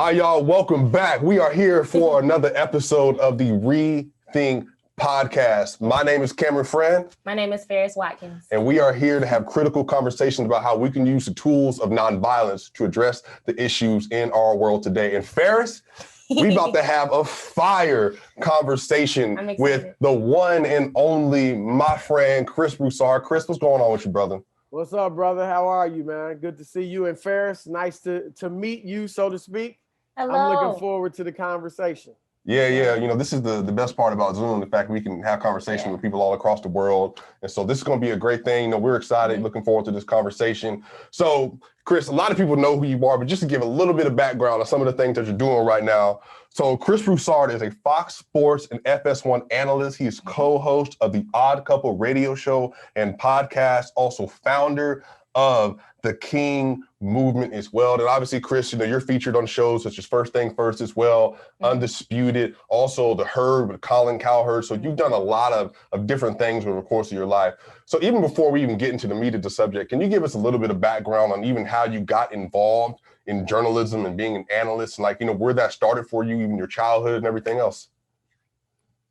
right, y'all, welcome back. We are here for another episode of the ReThink podcast. My name is Cameron Fran. My name is Ferris Watkins. And we are here to have critical conversations about how we can use the tools of nonviolence to address the issues in our world today. And Ferris, we about to have a fire conversation with the one and only my friend, Chris Broussard. Chris, what's going on with you, brother? What's up, brother? How are you, man? Good to see you. And Ferris, nice to meet you, so to speak. Hello. I'm looking forward to the conversation. Yeah. You know, this is the best part about Zoom, the fact we can have conversation with people all across the world. And so this is going to be a great thing. You know, we're excited, looking forward to this conversation. So, Chris, a lot of people know who you are, but just to give a little bit of background on some of the things that you're doing right now. So Chris Broussard is a Fox Sports and FS1 analyst. He is co-host of the Odd Couple radio show and podcast, also founder of the King movement as well. And obviously, Chris, you know, you're featured on shows such as First Thing First as well, Undisputed, also The Herd with Colin Cowherd. So you've done a lot of different things over the course of your life. So even before we even get into the meat of the subject, can you give us a little bit of background on even how you got involved in journalism and being an analyst, and like, you know, where that started for you, even your childhood and everything else?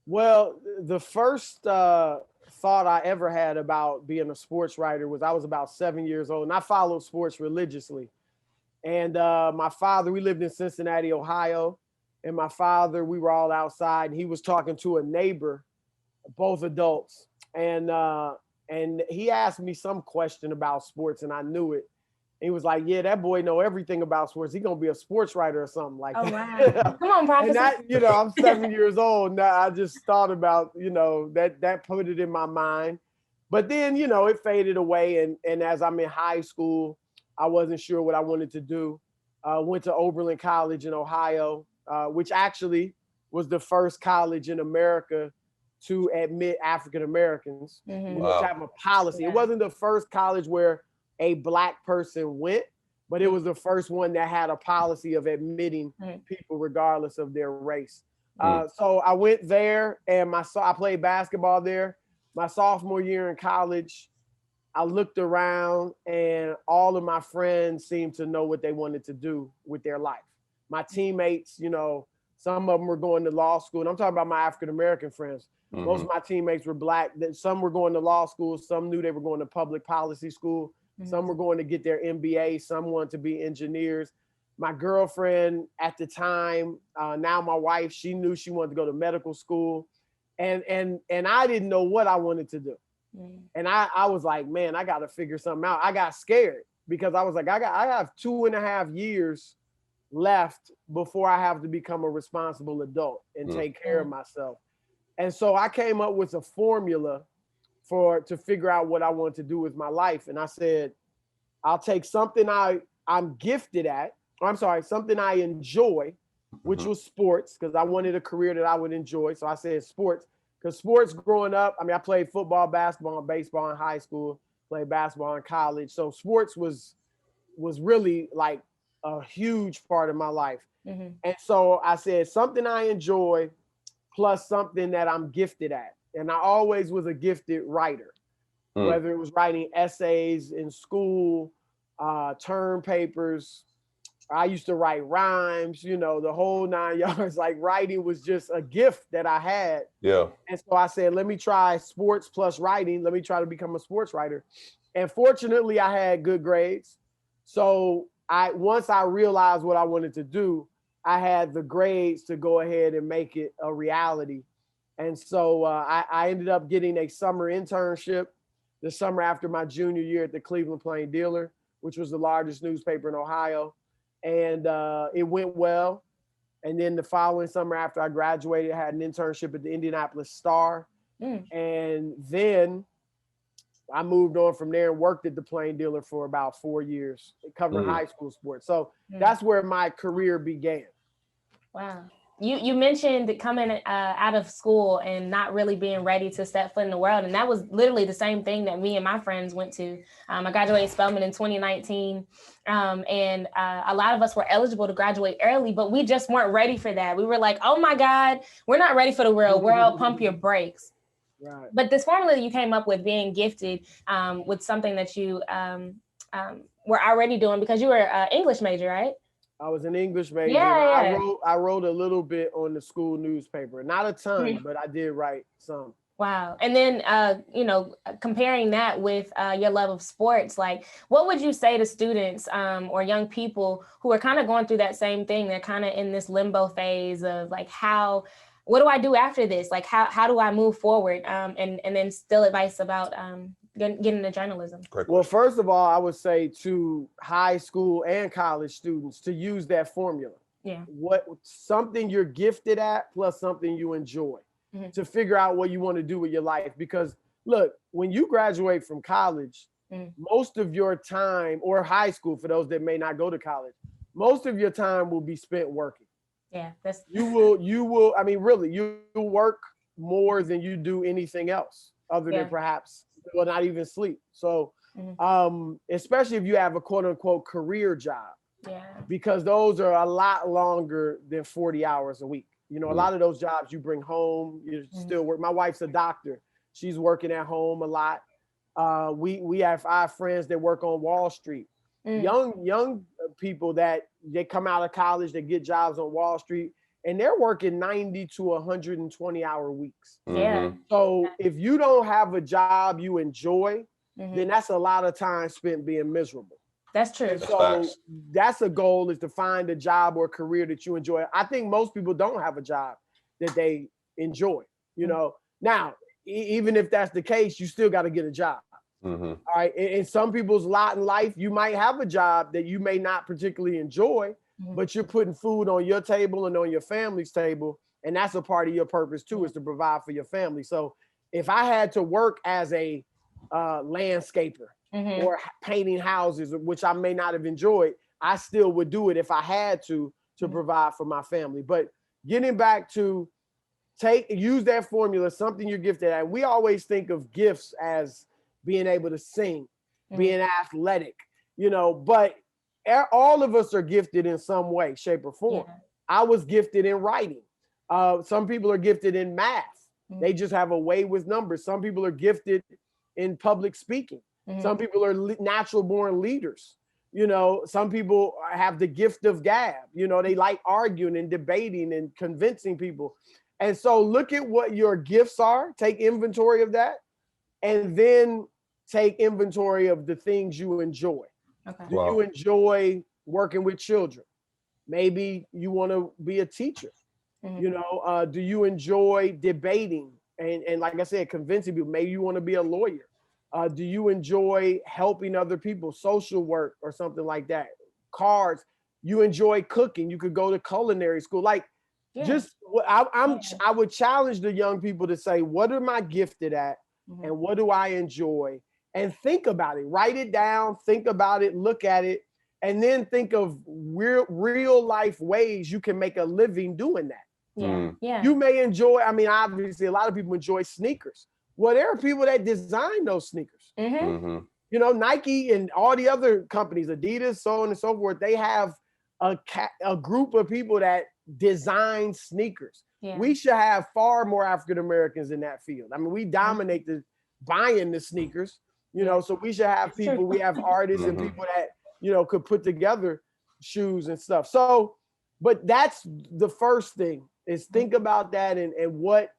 Well, the first thought I ever had about being a sports writer was I was about 7 years old, and I followed sports religiously. And my father, we lived in Cincinnati, Ohio, and my father, we were all outside, and he was talking to a neighbor, both adults, and he asked me some question about sports, and I knew it. He was like, "Yeah, that boy know everything about sports. He's gonna be a sports writer or something like that." Wow. Come on, Prophet. And that, you know, I'm 7 years old now. I just thought about, you know, that put it in my mind. But then, you know, it faded away. And as I'm in high school, I wasn't sure what I wanted to do. Went to Oberlin College in Ohio, which actually was the first college in America to admit African Americans. Mm-hmm. Wow. To have a policy. Yeah. It wasn't the first college where a Black person went, but it was the first one that had a policy of admitting people regardless of their race. So I went there, and I played basketball there. My sophomore year in college, I looked around, and all of my friends seemed to know what they wanted to do with their life. My teammates, you know, some of them were going to law school, and I'm talking about my African-American friends. Mm-hmm. Most of my teammates were Black. Some were going to law school. Some knew they were going to public policy school. Some were going to get their MBA. Some wanted to be engineers. My girlfriend at the time, now my wife, she knew she wanted to go to medical school. And I didn't know what I wanted to do. And I was like, man, I got to figure something out. I got scared because I was like, I have 2.5 years left before I have to become a responsible adult and take care of myself. And so I came up with a formula to figure out what I want to do with my life. And I said, I'll take something I'm gifted at, something I enjoy, which was sports, because I wanted a career that I would enjoy. So I said sports, because sports growing up, I mean, I played football, basketball, and baseball in high school, played basketball in college. So sports was really like a huge part of my life. Mm-hmm. And so I said something I enjoy plus something that I'm gifted at. And I always was a gifted writer, whether it was writing essays in school, term papers. I used to write rhymes, you know, the whole 9 yards. Like writing was just a gift that I had. Yeah. And so I said, let me try sports plus writing. Let me try to become a sports writer. And fortunately, I had good grades. So once I realized what I wanted to do, I had the grades to go ahead and make it a reality. And so I ended up getting a summer internship the summer after my junior year at the Cleveland Plain Dealer, which was the largest newspaper in Ohio. And it went well. And then the following summer after I graduated, I had an internship at the Indianapolis Star. And then I moved on from there and worked at the Plain Dealer for about 4 years, covering high school sports. So that's where my career began. Wow. You mentioned coming out of school and not really being ready to step foot in the world. And that was literally the same thing that me and my friends went to. I graduated Spelman in 2019. And a lot of us were eligible to graduate early, but we just weren't ready for that. We were like, oh my God, we're not ready for the real world. Pump your brakes. Right. But this formula that you came up with, being gifted with something that you were already doing, because you were an English major, right? I was an English major. Yeah. I wrote a little bit on the school newspaper. Not a ton, but I did write some. Wow. And then, comparing that with your love of sports, like what would you say to students or young people who are kind of going through that same thing? They're kind of in this limbo phase of like, what do I do after this? Like, how do I move forward? And then still advice about getting into journalism. Well, first of all, I would say to high school and college students to use that formula. Yeah. Something you're gifted at plus something you enjoy. To figure out what you want to do with your life. Because look, when you graduate from college, most of your time, or high school for those that may not go to college, most of your time will be spent working. Yeah, you will. I mean, really, you work more than you do anything else other than perhaps, well, not even sleep. So, especially if you have a quote unquote career job, because those are a lot longer than 40 hours a week. You know, a lot of those jobs you bring home, you still work. My wife's a doctor. She's working at home a lot. We have our friends that work on Wall Street. Young people that they come out of college, they get jobs on Wall Street, and they're working 90 to 120 hour weeks. Yeah. So if you don't have a job you enjoy, then that's a lot of time spent being miserable. That's true. So that's a goal, is to find a job or career that you enjoy. I think most people don't have a job that they enjoy, you know. Now, even if that's the case, you still got to get a job. All right. In some people's lot in life, you might have a job that you may not particularly enjoy, but you're putting food on your table and on your family's table. And that's a part of your purpose too, is to provide for your family. So if I had to work as a landscaper, or painting houses, which I may not have enjoyed, I still would do it if I had to provide for my family. But getting back to use that formula, something you're gifted at. We always think of gifts as being able to sing, being athletic, you know, but all of us are gifted in some way, shape, or form. I was gifted in writing. Some people are gifted in math. They just have a way with numbers. Some people are gifted in public speaking. Some people are natural born leaders. You know, some people have the gift of gab. You know, they like arguing and debating and convincing people. And so look at what your gifts are, take inventory of that, and then take inventory of the things you enjoy. Do you enjoy working with children? Maybe you want to be a teacher. You know, do you enjoy debating and like I said, convincing people? Maybe you want to be a lawyer. Do you enjoy helping other people, social work or something like that? Cards. You enjoy cooking. You could go to culinary school. Like, I would challenge the young people to say, what am I gifted at, and what do I enjoy? And think about it. Write it down. Think about it. Look at it, and then think of real life ways you can make a living doing that. You may enjoy. I mean, obviously, a lot of people enjoy sneakers. Well, there are people that design those sneakers. You know, Nike and all the other companies, Adidas, so on and so forth, they have a group of people that design sneakers. We should have far more African Americans in that field. I mean, we dominate the buying the sneakers, you know, so we should have people, we have artists and people that, you know, could put together shoes and stuff. So, but that's the first thing, is think about that and what,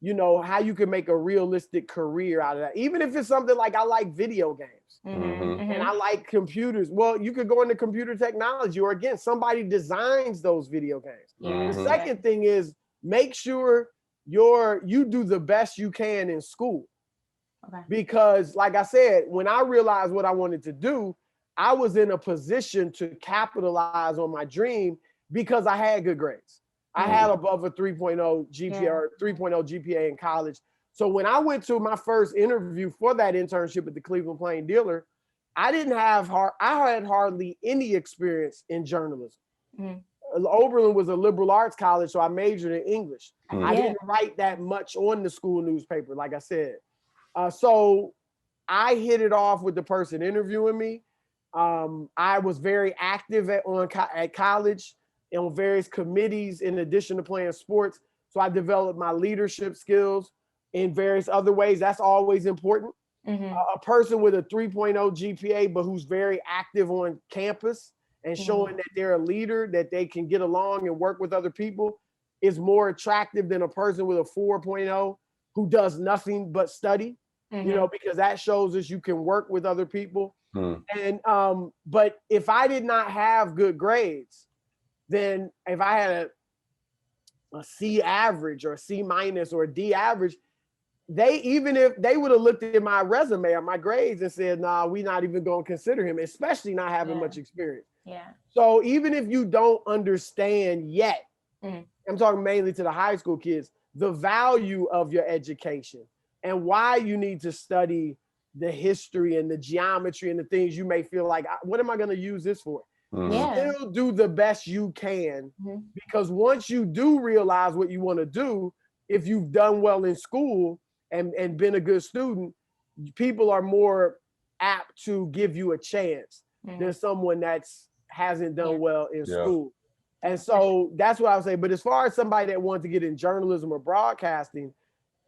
you know, how you can make a realistic career out of that. Even if it's something like, I like video games and I like computers. Well, you could go into computer technology, or again, somebody designs those video games. The second thing is, make sure you do the best you can in school. Because like I said, when I realized what I wanted to do, I was in a position to capitalize on my dream because I had good grades. I had above a 3.0 GPA or 3.0 GPA in college. So when I went to my first interview for that internship at the Cleveland Plain Dealer, I had hardly any experience in journalism. Oberlin was a liberal arts college, so I majored in English. I didn't write that much on the school newspaper, like I said. So I hit it off with the person interviewing me. I was very active at college on various committees in addition to playing sports. So I developed my leadership skills in various other ways. That's always important. A person with a 3.0 GPA, but who's very active on campus and showing that they're a leader, that they can get along and work with other people, is more attractive than a person with a 4.0 who does nothing but study, you know, because that shows us you can work with other people. And but if I did not have good grades, then if I had a C average or a C minus or a D average, even if they would have looked at my resume or my grades and said, nah, we're not even going to consider him, especially not having much experience. So even if you don't understand yet, I'm talking mainly to the high school kids, the value of your education and why you need to study the history and the geometry and the things you may feel like, what am I going to use this for? Still do the best you can, because once you do realize what you want to do, if you've done well in school and been a good student, people are more apt to give you a chance than someone that's hasn't done well in school. And so that's what I would say. But as far as somebody that wants to get in journalism or broadcasting,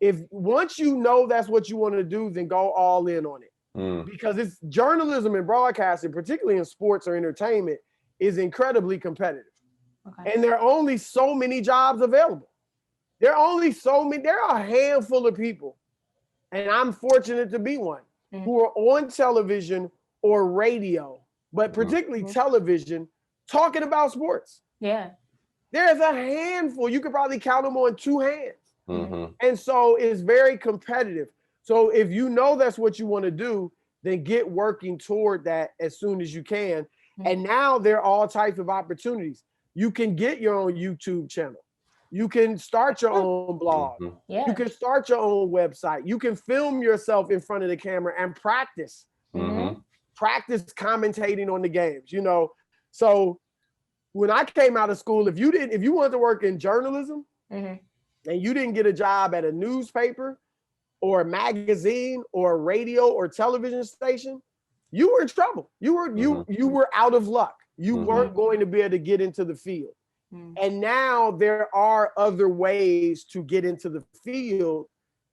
if once you know that's what you want to do, then go all in on it. Because it's journalism and broadcasting, particularly in sports or entertainment, is incredibly competitive. And there are only so many jobs available. There are a handful of people, and I'm fortunate to be one, who are on television or radio, but particularly television, talking about sports. There's a handful. You could probably count them on two hands. And so it's very competitive. So if you know that's what you want to do, then get working toward that as soon as you can. And now there are all types of opportunities. You can get your own YouTube channel. You can start your own blog. You can start your own website. You can film yourself in front of the camera and practice. Practice commentating on the games, you know. So when I came out of school, if you wanted to work in journalism and you didn't get a job at a newspaper or a magazine or a radio or television station, you were in trouble. You were out of luck. You weren't going to be able to get into the field. And now there are other ways to get into the field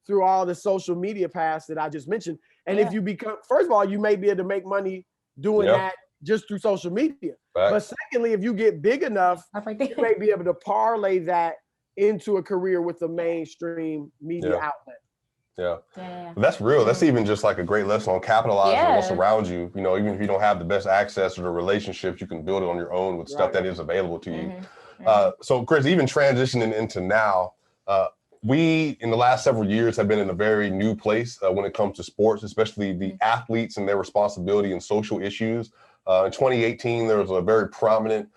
through all the social media paths that I just mentioned. And if you become, first of all, you may be able to make money doing that just through social media. But secondly, if you get big enough, you may be able to parlay that into a career with the mainstream media outlet. That's real. That's even just like a great lesson on capitalizing on what's around you. You know, even if you don't have the best access or the relationships, you can build it on your own with stuff that is available to you. So Chris, even transitioning into now, we in the last several years have been in a very new place when it comes to sports, especially the athletes and their responsibility and social issues. In 2018, there was a very prominent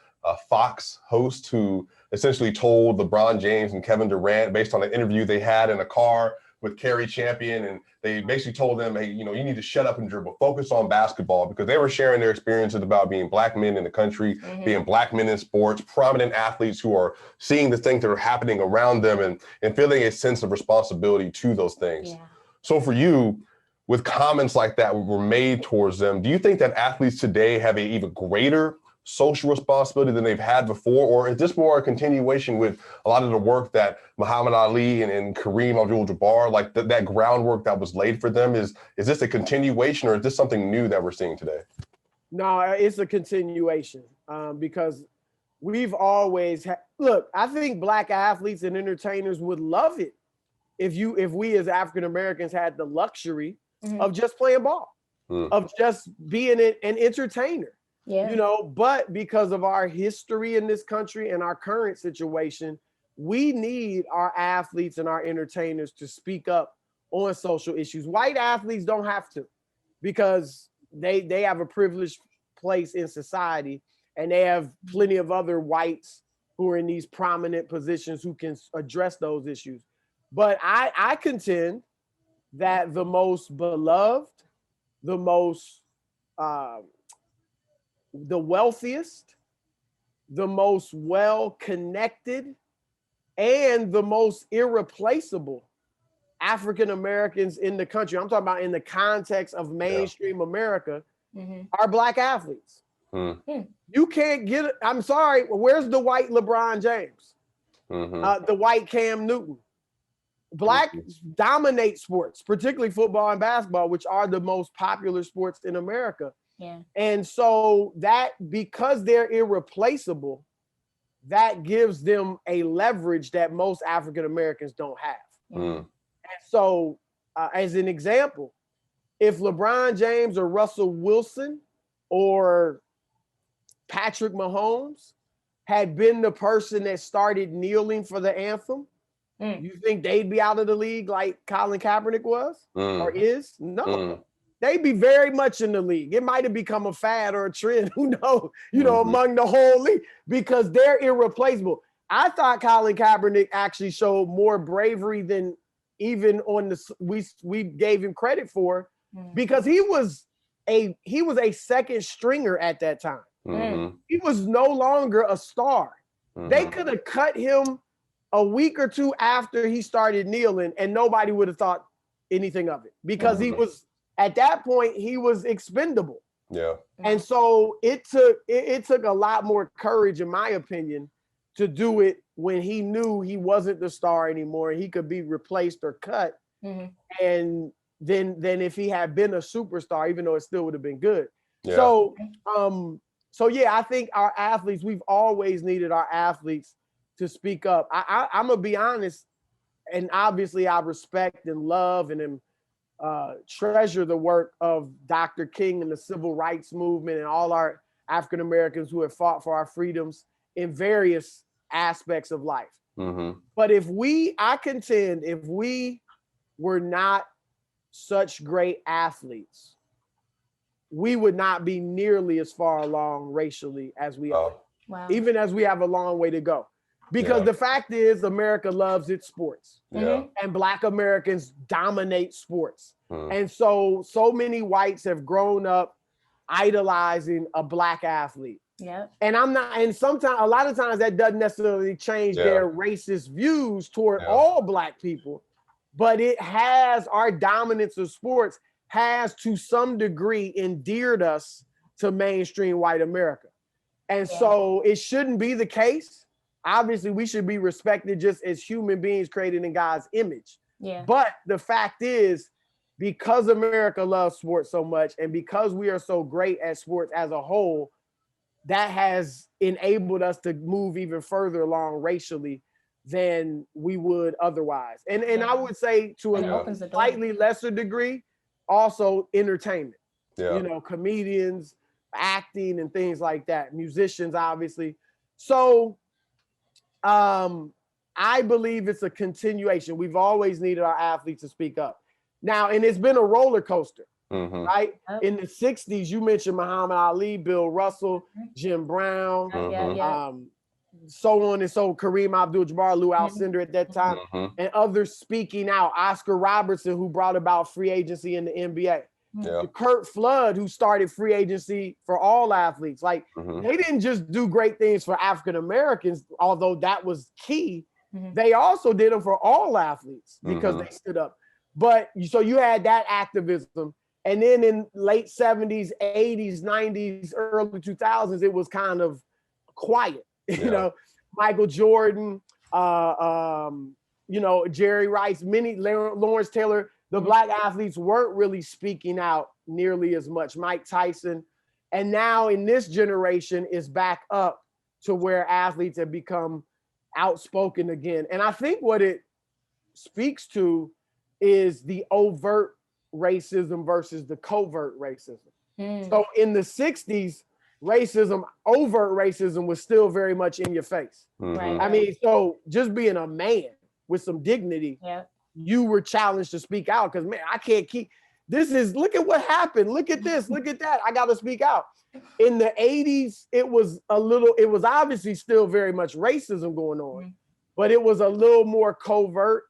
Fox host who essentially told LeBron James and Kevin Durant, based on an interview they had in a car with Kerry Champion, and they basically told them, hey, you know, you need to shut up and dribble, focus on basketball, because they were sharing their experiences about being Black men in the country, being Black men in sports, prominent athletes who are seeing the things that are happening around them and feeling a sense of responsibility to those things. So for you, with comments like that were made towards them, do you think that athletes today have an even greater social responsibility than they've had before? Or is this more a continuation with a lot of the work that Muhammad Ali and Kareem Abdul-Jabbar, like that groundwork that was laid for them? Is this a continuation, or is this something new that we're seeing today? No, it's a continuation because we've always had, look, I think Black athletes and entertainers would love it if we as African-Americans had the luxury of just playing ball, of just being an entertainer. You know, but because of our history in this country and our current situation, we need our athletes and our entertainers to speak up on social issues. White athletes don't have to, because they have a privileged place in society, and they have plenty of other whites who are in these prominent positions who can address those issues. But I contend that the most beloved, the most the wealthiest, the most well-connected, and the most irreplaceable African Americans in the country, I'm talking about in the context of mainstream America, are Black athletes. You can't get it. I'm sorry, where's the white LeBron James? The white Cam Newton? Black dominate sports, particularly football and basketball, which are the most popular sports in America. Yeah. And so that, because they're irreplaceable, that gives them a leverage that most African Americans don't have. Mm. And so, as an example, if LeBron James or Russell Wilson or Patrick Mahomes had been the person that started kneeling for the anthem, you think they'd be out of the league like Colin Kaepernick was or is? No. They'd be very much in the league. It might have become a fad or a trend, who knows, among the whole league, because they're irreplaceable. I thought Colin Kaepernick actually showed more bravery than even on the we gave him credit for, because he was a second stringer at that time. He was no longer a star. They could have cut him a week or two after he started kneeling, and nobody would have thought anything of it, because he was, at that point, he was expendable. Yeah. And so it took a lot more courage, in my opinion, to do it when he knew he wasn't the star anymore and he could be replaced or cut. And then if he had been a superstar, even though it still would have been good. Yeah. So yeah, I think our athletes, we've always needed our athletes to speak up. I'm gonna be honest, and obviously I respect and love and treasure the work of Dr. King and the civil rights movement and all our African Americans who have fought for our freedoms in various aspects of life. But I contend, if we were not such great athletes, we would not be nearly as far along racially as we are. Wow. Even as we have a long way to go. Because the fact is, America loves its sports. And Black Americans dominate sports. And so many whites have grown up idolizing a Black athlete. And sometimes, a lot of times, that doesn't necessarily change their racist views toward all Black people, but it has, our dominance of sports has to some degree endeared us to mainstream white America. And so it shouldn't be the case. Obviously, we should be respected just as human beings created in God's image. But the fact is, because America loves sports so much, and because we are so great at sports as a whole, that has enabled us to move even further along racially than we would otherwise. And I would say, to a slightly lesser degree, also entertainment. Comedians, acting, and things like that. Musicians, obviously. So I believe it's a continuation. We've always needed our athletes to speak up. Now, and it's been a roller coaster, right? In the 60s, you mentioned Muhammad Ali, Bill Russell, Jim Brown, so on and so, Kareem Abdul-Jabbar, Lou Alcindor at that time, and others speaking out. Oscar Robertson, who brought about free agency in the NBA. Kurt Flood, who started free agency for all athletes. Like, they didn't just do great things for African Americans, although that was key. They also did them for all athletes because they stood up. But so you had that activism. And then in late 70s, 80s, 90s, early 2000s, it was kind of quiet. Michael Jordan, Jerry Rice, Lawrence Taylor. The Black athletes weren't really speaking out nearly as much. Mike Tyson. And now in this generation is back up to where athletes have become outspoken again. And I think what it speaks to is the overt racism versus the covert racism. So in the 60s, overt racism was still very much in your face. I mean, so just being a man with some dignity, you were challenged to speak out, because, man, I can't keep look at what happened. Look at this, look at that. I got to speak out. In the 80s, it was obviously still very much racism going on, but it was a little more covert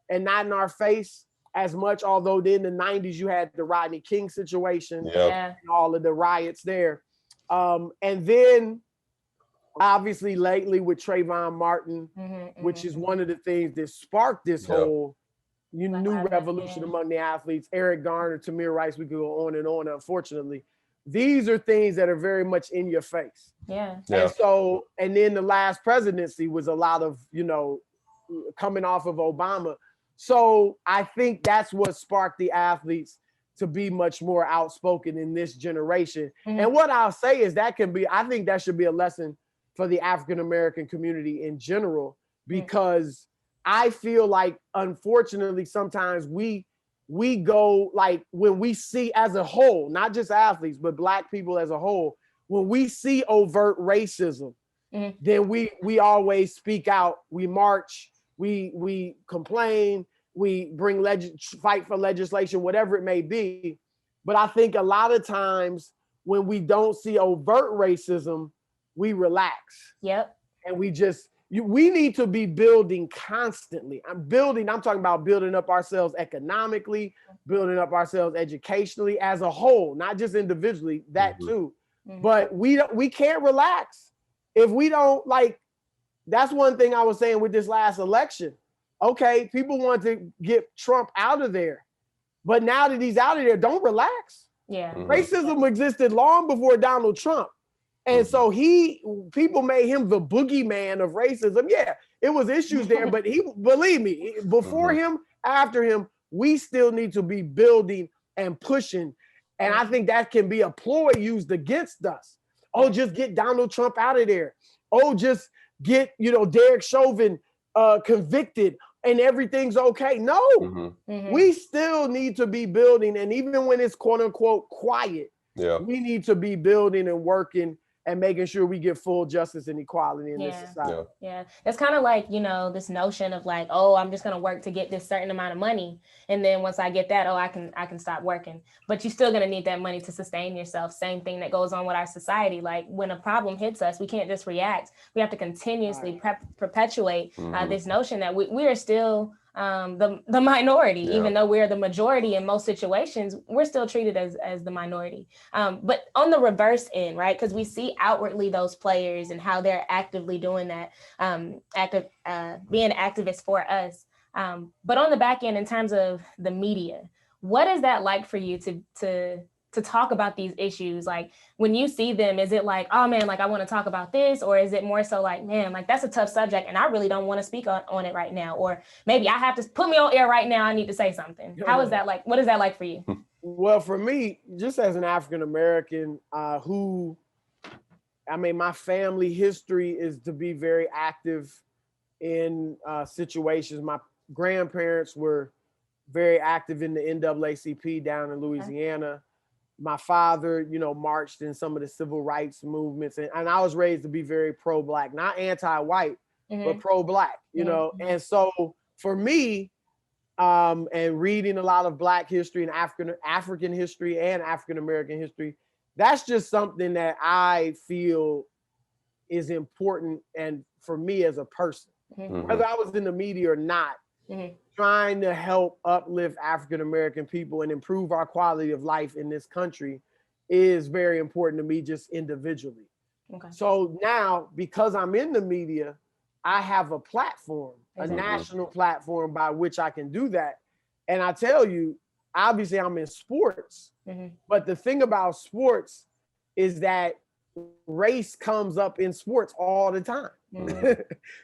and not in our face as much. Although in the 90s, you had the Rodney King situation and all of the riots there. And then obviously lately with Trayvon Martin, which is one of the things that sparked this whole new revolution among the athletes. Eric Garner, Tamir Rice, we could go on. Unfortunately, these are things that are very much in your face. And so, and then the last presidency was a lot of, coming off of Obama. So I think that's what sparked the athletes to be much more outspoken in this generation. And what I'll say is I think that should be a lesson for the African-American community in general, because I feel like, unfortunately, sometimes we go, like, when we see as a whole, not just athletes, but Black people as a whole, when we see overt racism, then we always speak out, we march, we complain, we bring fight for legislation, whatever it may be. But I think a lot of times when we don't see overt racism, we relax. Yep. And we need to be building constantly. I'm talking about building up ourselves economically, building up ourselves educationally as a whole, not just individually, that too. But we can't relax. If we don't, like, that's one thing I was saying with this last election. Okay, people want to get Trump out of there. But now that he's out of there, don't relax. Yeah. Racism existed long before Donald Trump. And so people made him the boogeyman of racism. Yeah, it was issues there, but believe me, before him, after him, we still need to be building and pushing. And I think that can be a ploy used against us. Oh, just get Donald Trump out of there. Oh, just get, Derek Chauvin convicted and everything's okay. No, we still need to be building. And even when it's quote unquote quiet, we need to be building and working and making sure we get full justice and equality in this society. Yeah. It's kind of like, this notion of like, oh, I'm just going to work to get this certain amount of money. And then once I get that, I can stop working. But you're still going to need that money to sustain yourself. Same thing that goes on with our society. Like, when a problem hits us, we can't just react. We have to continuously perpetuate this notion that we are still the minority. Even though we're the majority in most situations, we're still treated as the minority. But on the reverse end, right? Because we see outwardly those players and how they're actively doing that, being activists for us. But on the back end, in terms of the media, what is that like for you to talk about these issues? Like, when you see them, is it like, oh man, like I want to talk about this? Or is it more so like, man, like that's a tough subject and I really don't want to speak on it right now? Or maybe I have to put me on air right now, I need to say something. How is that like? What is that like for you? Well, for me, just as an African-American my family history is to be very active in situations. My grandparents were very active in the NAACP down in Louisiana. My father, marched in some of the civil rights movements. And I was raised to be very pro-Black, not anti-white, but pro-Black, And so for me, and reading a lot of Black history and African history and African-American history, that's just something that I feel is important. And for me as a person, whether I was in the media or not, trying to help uplift African-American people and improve our quality of life in this country is very important to me just individually. So now, because I'm in the media, I have a platform, a national platform by which I can do that. And I tell you, obviously I'm in sports, but the thing about sports is that race comes up in sports all the time.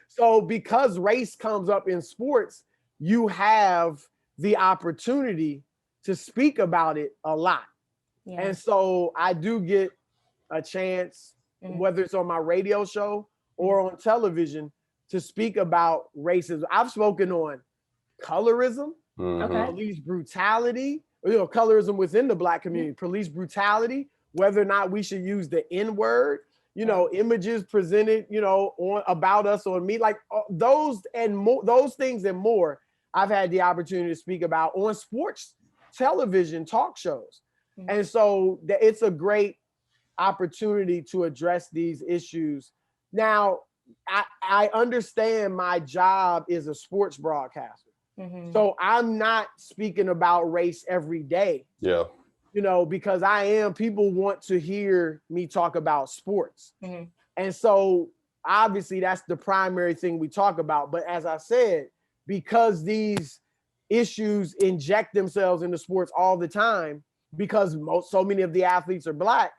So because race comes up in sports, you have the opportunity to speak about it a lot. And so I do get a chance, whether it's on my radio show or on television, to speak about racism. I've spoken on colorism, police brutality, colorism within the Black community, police brutality, whether or not we should use the N-word, images presented, about us on me, like those things and more. I've had the opportunity to speak about on sports television talk shows. And so it's a great opportunity to address these issues. Now, I understand my job is a sports broadcaster. So I'm not speaking about race every day. Because people want to hear me talk about sports. And so obviously that's the primary thing we talk about. But as I said, because these issues inject themselves into sports all the time, because so many of the athletes are Black,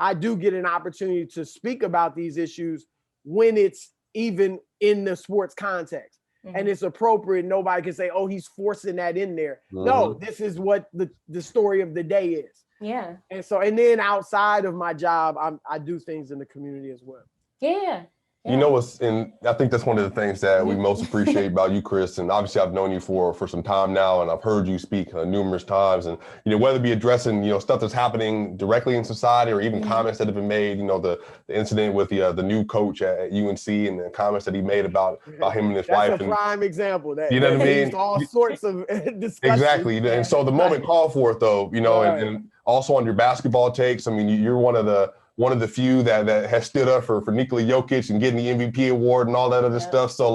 I do get an opportunity to speak about these issues when it's even in the sports context. and it's appropriate. Nobody can say, oh, he's forcing that in there. No, this is what the story of the day is. Yeah. And then outside of my job, I do things in the community as well. Yeah. You know, and I think that's one of the things that we most appreciate about you, Chris. And obviously, I've known you for some time now, and I've heard you speak numerous times. And whether it be addressing stuff that's happening directly in society, or even comments that have been made. The incident with the new coach at UNC, and the comments that he made about him and his wife. That's a prime example. That you know what I mean? All sorts of discussion. Exactly. And so the moment called for it, though, and also on your basketball takes. I mean, you're one of the few that has stood up for Nikola Jokic and getting the MVP award and all that other stuff. So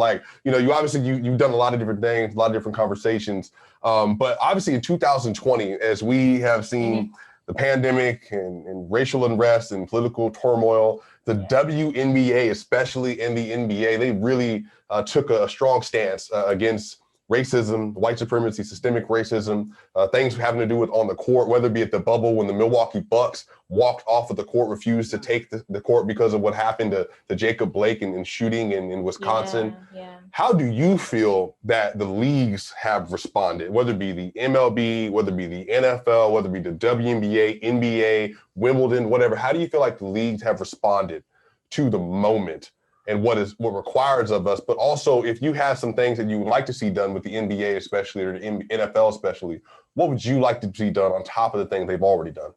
you obviously you've done a lot of different things, a lot of different conversations. But obviously in 2020, as we have seen the pandemic and racial unrest and political turmoil, the WNBA, especially in the NBA, they really took a strong stance against racism, white supremacy, systemic racism, things having to do with on the court, whether it be at the bubble when the Milwaukee Bucks walked off of the court, refused to take the court because of what happened to Jacob Blake and shooting in Wisconsin. Yeah. How do you feel that the leagues have responded, whether it be the MLB, whether it be the NFL, whether it be the WNBA, NBA, Wimbledon, whatever? How do you feel like the leagues have responded to the moment and what requires of us? But also, if you have some things that you would like to see done with the NBA especially, or the NFL especially, what would you like to see done on top of the things they've already done?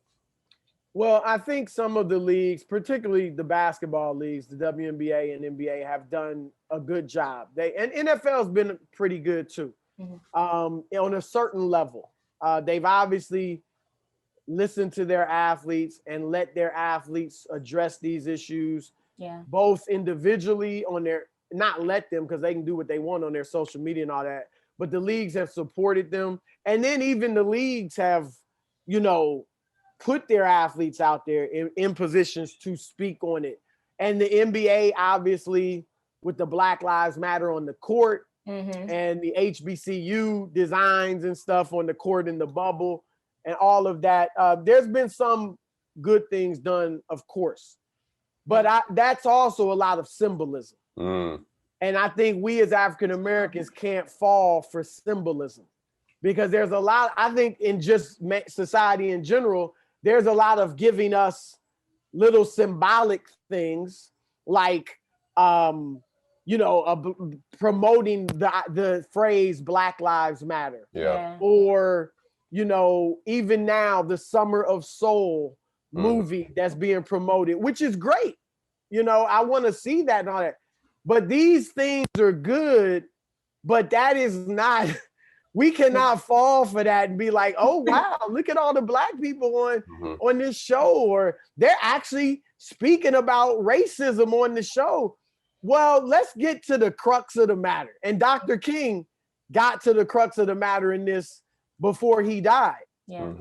Well, I think some of the leagues, particularly the basketball leagues, the WNBA and NBA, have done a good job. And NFL's been pretty good too, on a certain level. They've obviously listened to their athletes and let their athletes address these issues. Yeah. Both individually not let them, because they can do what they want on their social media and all that, but the leagues have supported them. And then even the leagues have, put their athletes out there in positions to speak on it. And the NBA, obviously, with the Black Lives Matter on the court and the HBCU designs and stuff on the court in the bubble and all of that, there's been some good things done, of course. But that's also a lot of symbolism. And I think we as African Americans can't fall for symbolism, because there's a lot, I think, in just society in general, there's a lot of giving us little symbolic things like, promoting the phrase Black Lives Matter. Yeah. Or, even now the Summer of Soul movie that's being promoted, which is great. I want to see that and all that. But these things are good, but that is not, we cannot fall for that and be like, oh, wow, look at all the Black people on this show, or they're actually speaking about racism on the show. Well, let's get to the crux of the matter. And Dr. King got to the crux of the matter in this before he died. Yeah.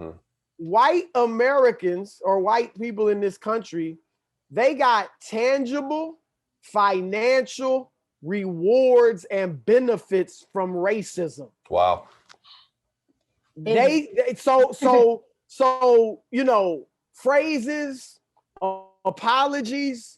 White Americans, or white people in this country, they got tangible financial rewards and benefits from racism. Wow. Phrases, apologies,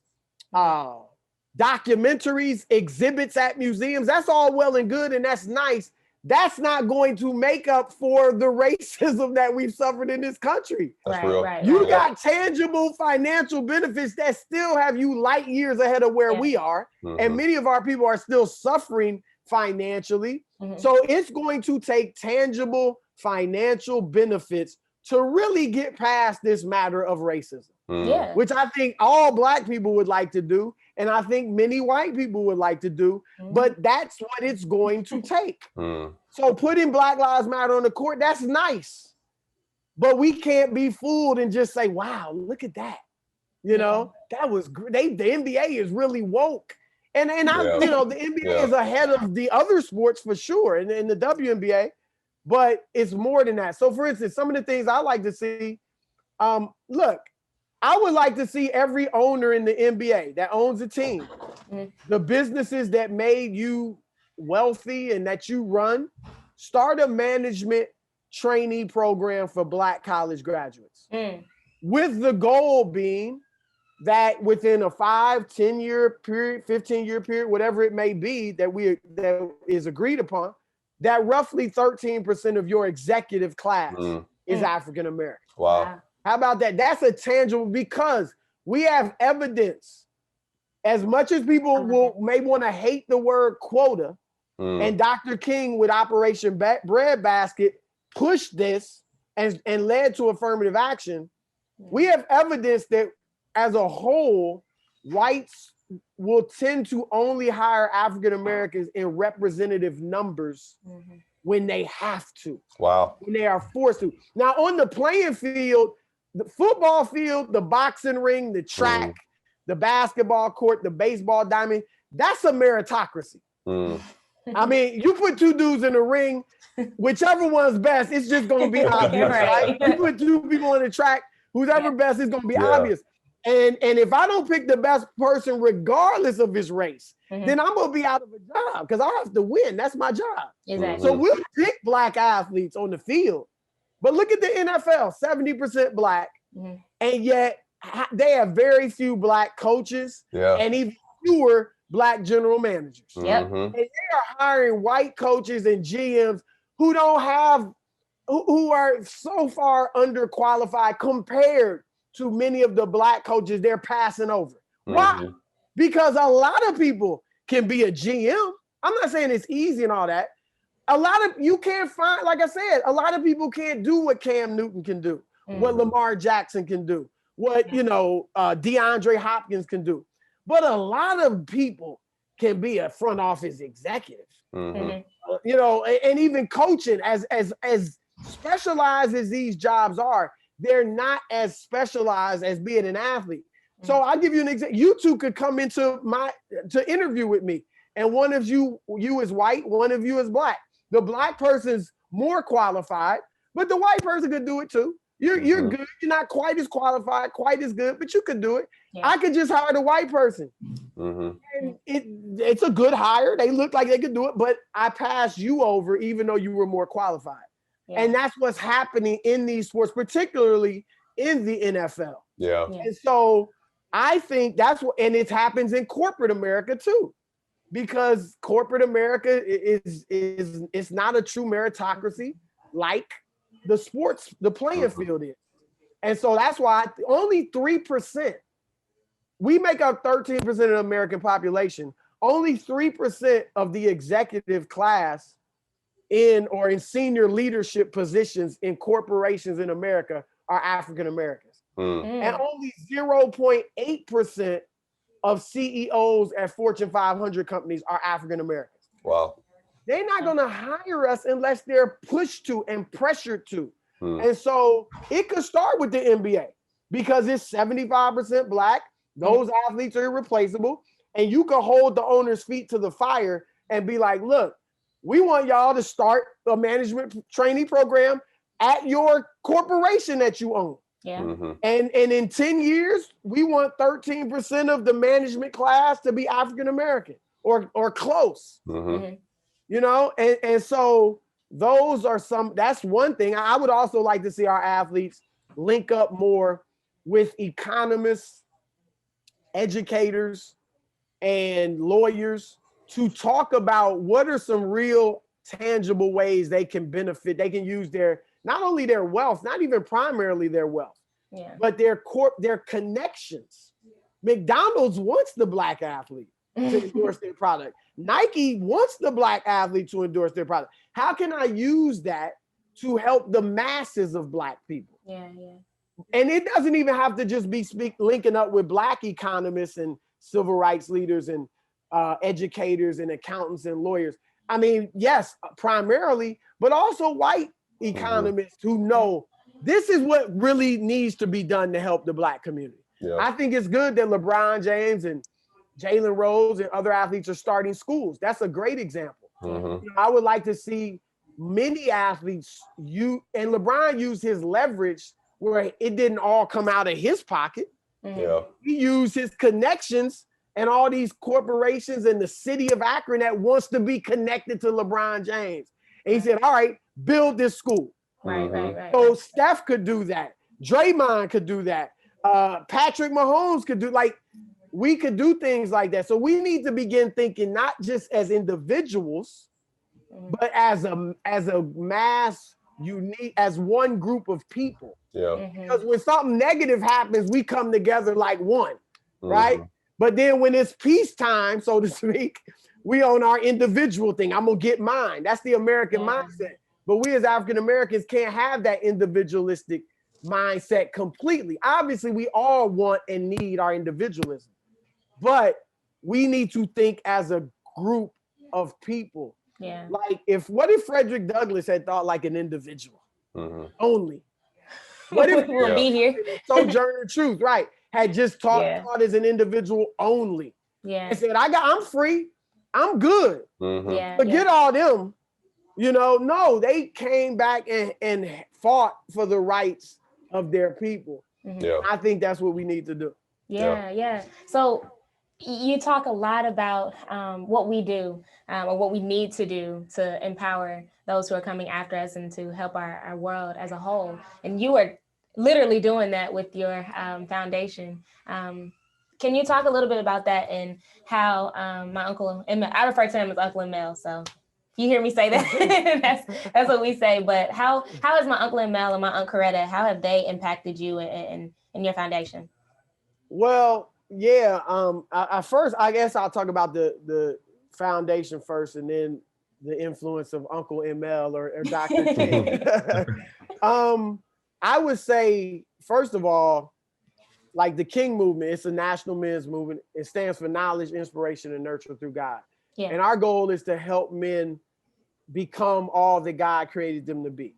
documentaries, exhibits at museums, that's all well and good, and that's nice. That's not going to make up for the racism that we've suffered in this country. That's real. You got tangible financial benefits that still have you light years ahead of where we are. And many of our people are still suffering financially. So it's going to take tangible financial benefits to really get past this matter of racism. Which I think all Black people would like to do. And I think many white people would like to do, but that's what it's going to take. So putting Black Lives Matter on the court, that's nice. But we can't be fooled and just say, wow, look at that. That was great. The NBA is really woke. And the NBA is ahead of the other sports for sure, and the WNBA, but it's more than that. So for instance, some of the things I like to see, look, I would like to see every owner in the NBA that owns a team, the businesses that made you wealthy and that you run, start a management trainee program for Black college graduates, with the goal being that within a 5, 10-year period, 15-year period, whatever it may be that is agreed upon, that roughly 13% of your executive class is African American. Wow. How about that? That's a tangible, because we have evidence. As much as people may want to hate the word quota, and Dr. King with Operation Breadbasket pushed this and led to affirmative action, we have evidence that as a whole, whites will tend to only hire African Americans in representative numbers when they have to. Wow. When they are forced to. Now, on the playing field, the football field, the boxing ring, the track, the basketball court, the baseball diamond, that's a meritocracy. I mean, you put two dudes in the ring, whichever one's best, it's just going to be obvious, right? You put two people on the track, whoever best is going to be obvious. And if I don't pick the best person, regardless of his race, then I'm going to be out of a job because I have to win. That's my job. Exactly. So we'll pick black athletes on the field. But look at the NFL, 70% black, and yet they have very few black coaches and even fewer black general managers. And they are hiring white coaches and GMs who don't have, who are so far underqualified compared to many of the black coaches they're passing over. Why? Because a lot of people can be a GM. I'm not saying it's easy and all that. You can't find, like I said, a lot of people can't do what Cam Newton can do, what Lamar Jackson can do, what, DeAndre Hopkins can do. But a lot of people can be a front office executive, and even coaching as specialized as these jobs are, they're not as specialized as being an athlete. So I'll give you an example. You two could come into to interview with me, and one of you is white, one of you is black. The black person's more qualified, but the white person could do it too. You're good. You're not quite as qualified, quite as good, but you could do it. I could just hire the white person. And it's a good hire. They look like they could do it, but I passed you over even though you were more qualified. And that's what's happening in these sports, particularly in the NFL. And so I think that's what, and it happens in corporate America too, because corporate America is not a true meritocracy like the playing field is. And so that's why only 3%, we make up 13% of the American population, only 3% of the executive class in senior leadership positions in corporations in America are African Americans. And only 0.8% of CEOs at Fortune 500 companies are African Americans. Wow. They're not going to hire us unless they're pushed to and pressured to. And so it could start with the NBA because it's 75% black. Those athletes are irreplaceable. And you can hold the owner's feet to the fire and be like, look, we want y'all to start a management trainee program at your corporation that you own. And in 10 years, we want 13% of the management class to be African American or close. And so those are that's one thing. I would also like to see our athletes link up more with economists, educators, and lawyers to talk about what are some real tangible ways they can benefit. They can use not only their wealth, not even primarily their wealth, but their connections. McDonald's wants the black athlete to endorse their product. Nike wants the black athlete to endorse their product. How can I use that to help the masses of black people? And it doesn't even have to just be linking up with black economists and civil rights leaders and educators and accountants and lawyers. I mean, yes, primarily, but also white economists who know this is what really needs to be done to help the black community. I think it's good that LeBron James and Jalen Rose and other athletes are starting schools. That's a great example. I would like to see many athletes, and LeBron used his leverage where it didn't all come out of his pocket. He used his connections and all these corporations in the city of Akron that wants to be connected to LeBron James. And he said, all right, build this school. So Steph could do that. Draymond could do that. Patrick Mahomes could do, like, we could do things like that. So we need to begin thinking not just as individuals, but as a mass, unique, as one group of people. Yeah. Because when something negative happens, we come together like one, right? But then when it's peacetime, so to speak, we on our individual thing. I'm gonna get mine. That's the American mindset. But we as African Americans can't have that individualistic mindset completely. Obviously, we all want and need our individualism, but we need to think as a group of people. Yeah. Like, what if Frederick Douglass had thought like an individual only? What if we'll be here? Sojourner Truth, right, had just thought as an individual only? Yeah. And said, I'm free, I'm good. Yeah. Forget all them. You know, no, they came back and fought for the rights of their people. Yeah. I think that's what we need to do. Yeah. So you talk a lot about what we do or what we need to do to empower those who are coming after us and to help our world as a whole. And you are literally doing that with your foundation. Can you talk a little bit about that and how my uncle, and I refer to him as Uncle and Mel, so if you hear me say that, that's what we say. But how has my Uncle and Mel and my Aunt Coretta, how have they impacted you in your foundation? Well, yeah. First, I guess I'll talk about the foundation first, and then the influence of Uncle ML or Dr. King. I would say, first of all, like the King movement, it's a national men's movement. It stands for knowledge, inspiration, and nurture through God. Yeah. And our goal is to help men become all that God created them to be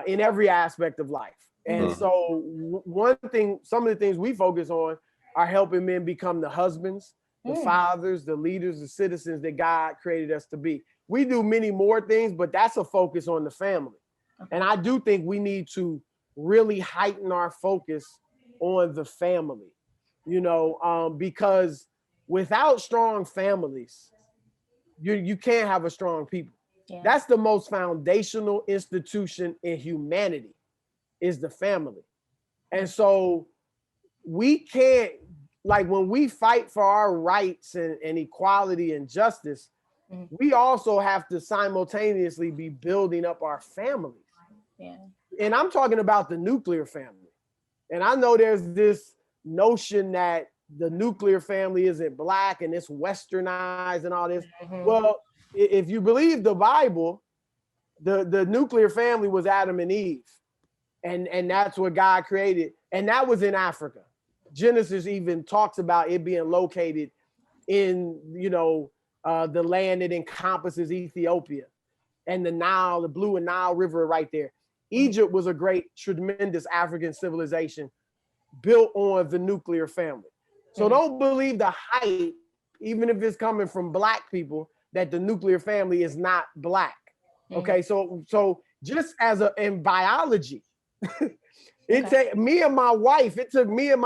in every aspect of life. And so some of the things we focus on are helping men become the husbands, the fathers, the leaders, the citizens that God created us to be. We do many more things, but that's a focus on the family. And I do think we need to really heighten our focus on the family, because without strong families, you can't have a strong people. Yeah. That's the most foundational institution in humanity, is the family. And so we can't, like, when we fight for our rights and equality and justice, we also have to simultaneously be building up our families. Yeah. And I'm talking about the nuclear family. And I know there's this notion that the nuclear family isn't Black and it's westernized and all this. Well, if you believe the Bible, the nuclear family was Adam and Eve. And that's what God created. And that was in Africa. Genesis even talks about it being located in, the land that encompasses Ethiopia and the Nile, the Blue and Nile River right there. Egypt was a great, tremendous African civilization built on the nuclear family. So don't believe the hype, even if it's coming from Black people, that the nuclear family is not Black. Okay, so just in biology, it took me and my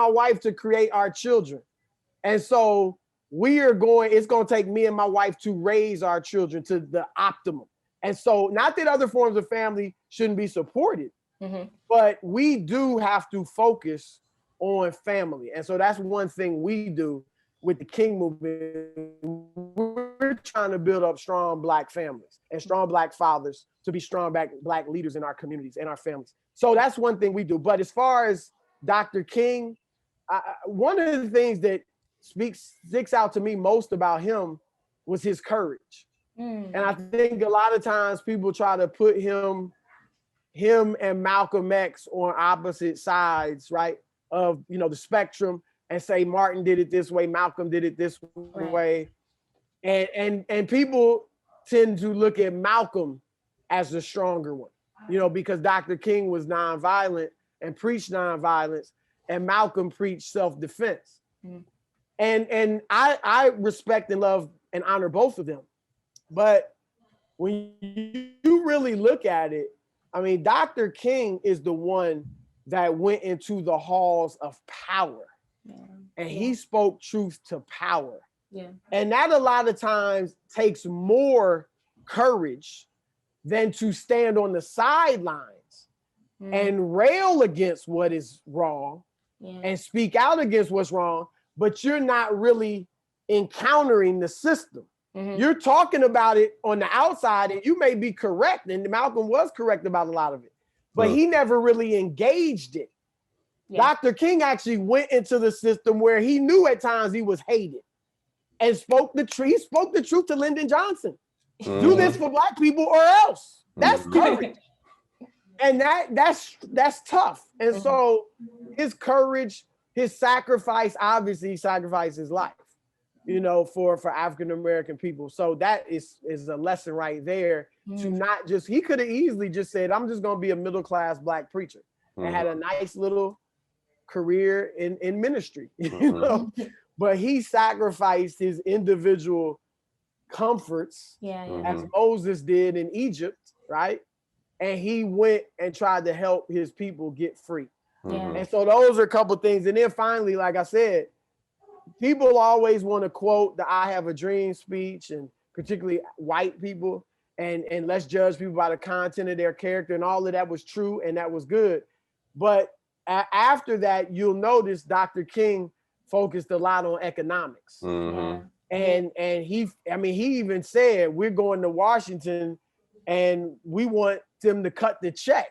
wife to create our children. And so it's going to take me and my wife to raise our children to the optimum. And so, not that other forms of family shouldn't be supported, but we do have to focus on family. And so that's one thing we do with the King movement. We're trying to build up strong Black families and strong Black fathers to be strong Black leaders in our communities and our families. So that's one thing we do. But as far as Dr. King, one of the things that sticks out to me most about him was his courage. And I think a lot of times people try to put him and Malcolm X on opposite sides, right, of the spectrum, and say Martin did it this way, Malcolm did it this way. And people tend to look at Malcolm as the stronger one, because Dr. King was nonviolent and preached nonviolence, and Malcolm preached self-defense. And I respect and love and honor both of them. But when you really look at it, I mean, Dr. King is the one that went into the halls of power, and he spoke truth to power. Yeah. And that a lot of times takes more courage than to stand on the sidelines and rail against what is wrong and speak out against what's wrong, but you're not really encountering the system. You're talking about it on the outside, and you may be correct, and Malcolm was correct about a lot of it, but he never really engaged it. Dr. King actually went into the system where he knew at times he was hated and spoke the truth. He spoke the truth to Lyndon Johnson. Do this for Black people or else. That's courage. And that's tough. And so his courage, his sacrifice, obviously he sacrificed his life, for African-American people. So that is a lesson right there to not just, he could have easily just said, I'm just going to be a middle-class Black preacher and had a nice little career in ministry, but he sacrificed his individual comforts as Moses did in Egypt, right? And he went and tried to help his people get free. And so those are a couple things. And then finally, like I said, people always want to quote the I Have a Dream speech, and particularly white people, and let's judge people by the content of their character, and all of that was true and that was good. But after that, you'll notice Dr. King focused a lot on economics. And he even said, we're going to Washington and we want them to cut the check.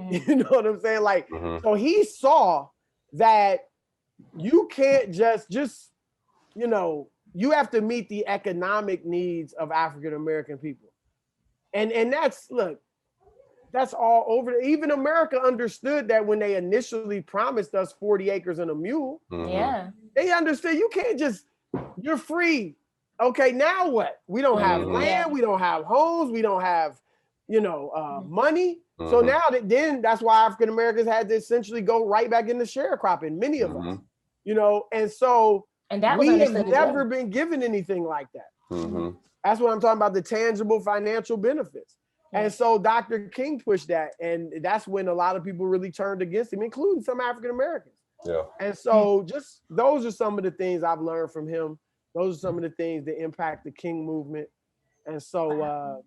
You know what I'm saying? Like, so he saw that you can't just, you have to meet the economic needs of African-American people. And that's all over. Even America understood that when they initially promised us 40 acres and a mule. They understood you can't just, you're free. Okay, now what? We don't have land, we don't have homes, we don't have, money. So now then that's why African Americans had to essentially go right back into sharecropping, many of us, and that we have never been given anything like that. That's what I'm talking about, the tangible financial benefits. And so Dr. King pushed that, and that's when a lot of people really turned against him, including some African Americans. And so just those are some of the things I've learned from him. Those are some of the things that impact the King movement. And so,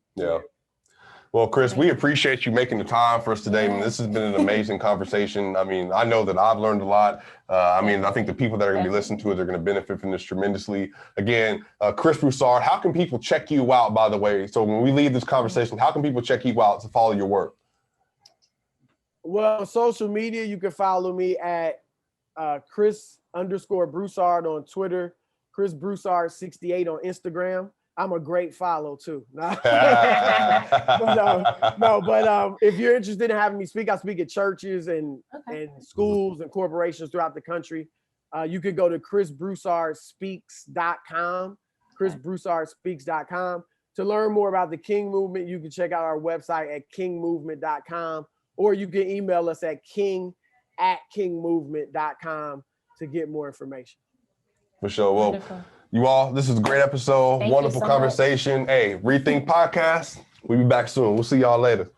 Well, Chris, we appreciate you making the time for us today. I mean, this has been an amazing conversation. I mean, I know that I've learned a lot. I think the people that are going to be listening to it are going to benefit from this tremendously. Again, Chris Broussard, how can people check you out, by the way? So when we leave this conversation, how can people check you out to follow your work? Well, social media, you can follow me at Chris_Broussard on Twitter, Chris Broussard 68 on Instagram. I'm a great follow too. But if you're interested in having me speak, I speak at churches and schools and corporations throughout the country. You can go to chrisbroussardspeaks.com, chrisbroussardspeaks.com. To learn more about the King Movement, you can check out our website at kingmovement.com, or you can email us at king@kingmovement.com to get more information. For sure. Well, wonderful. You all, this is a great episode. Thank wonderful conversation. Much. Hey, ReThink Podcast. We'll be back soon. We'll see y'all later.